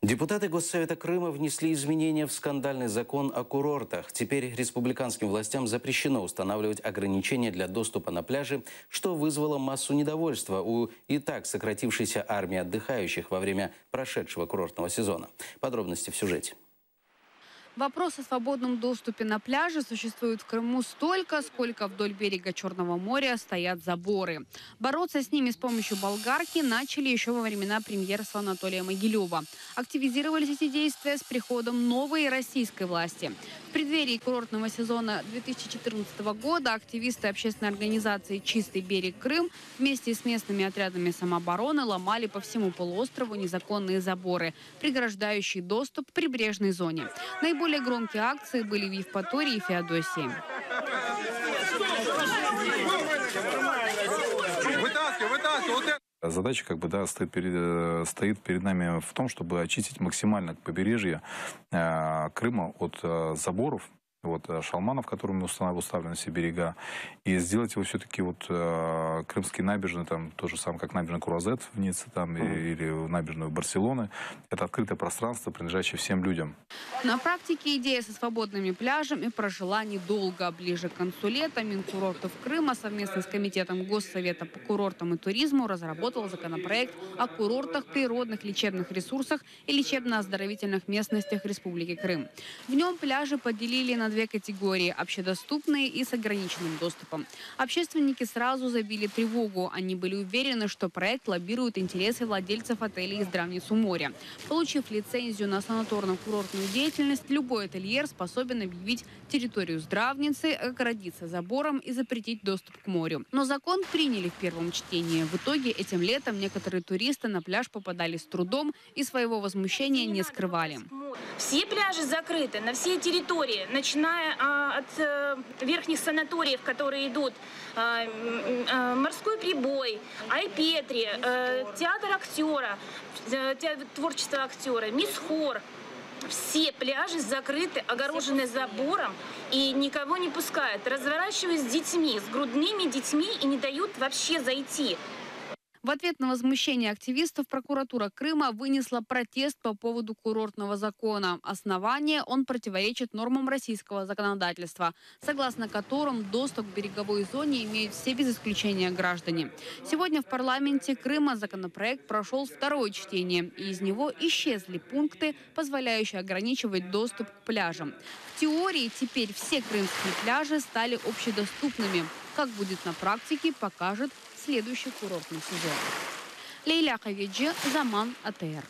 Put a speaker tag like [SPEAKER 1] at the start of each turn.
[SPEAKER 1] Депутаты Госсовета Крыма внесли изменения в скандальный закон о курортах. Теперь республиканским властям запрещено устанавливать ограничения для доступа на пляжи, что вызвало массу недовольства у и так сократившейся армии отдыхающих во время прошедшего курортного сезона. Подробности в сюжете.
[SPEAKER 2] Вопрос о свободном доступе на пляже существует в Крыму столько, сколько вдоль берега Черного моря стоят заборы. Бороться с ними с помощью болгарки начали еще во времена премьерства Анатолия Могилева. Активизировались эти действия с приходом новой российской власти. В преддверии курортного сезона 2014 года активисты общественной организации «Чистый берег Крым» вместе с местными отрядами самообороны ломали по всему полуострову незаконные заборы, преграждающие доступ к прибрежной зоне. Наиболее громкие акции были в Евпатории и Феодосии.
[SPEAKER 3] Задача стоит перед нами в том, чтобы очистить максимально побережье Крыма от заборов, шалманов, которыми уставлены все берега, и сделать его все-таки крымские набережные, там то же самое, как набережная Круазет в Ницце или набережную Барселоны. Это открытое пространство, принадлежащее всем людям.
[SPEAKER 2] На практике идея со свободными пляжами прожила недолго. Ближе к концу лета Минкурортов Крыма совместно с Комитетом Госсовета по курортам и туризму разработал законопроект о курортах, природных лечебных ресурсах и лечебно-оздоровительных местностях Республики Крым. В нем пляжи поделили на две категории – общедоступные и с ограниченным доступом. Общественники сразу забили тревогу. Они были уверены, что проект лоббирует интересы владельцев отелей и здравниц у моря. Получив лицензию на санаторно-курортную деятельность, любой ательер способен объявить территорию здравницы, оградиться забором и запретить доступ к морю. Но закон приняли в первом чтении. В итоге этим летом некоторые туристы на пляж попадали с трудом и своего возмущения не скрывали.
[SPEAKER 4] Все пляжи закрыты на всей территории, начиная от верхних санаториев, которые идут «Морской прибой», Айпетри, театр актера, творчество актера, Мисс Хор. Все пляжи закрыты, огорожены забором и никого не пускают. Разворачивают с детьми, с грудными детьми и не дают вообще зайти.
[SPEAKER 2] В ответ на возмущение активистов прокуратура Крыма вынесла протест по поводу курортного закона. Основание – он противоречит нормам российского законодательства, согласно которым доступ к береговой зоне имеют все без исключения граждане. Сегодня в парламенте Крыма законопроект прошел второе чтение, и из него исчезли пункты, позволяющие ограничивать доступ к пляжам. В теории теперь все крымские пляжи стали общедоступными. Как будет на практике, покажет следующий курортный сезон. Лейля Хавиджи, Заман, АТР.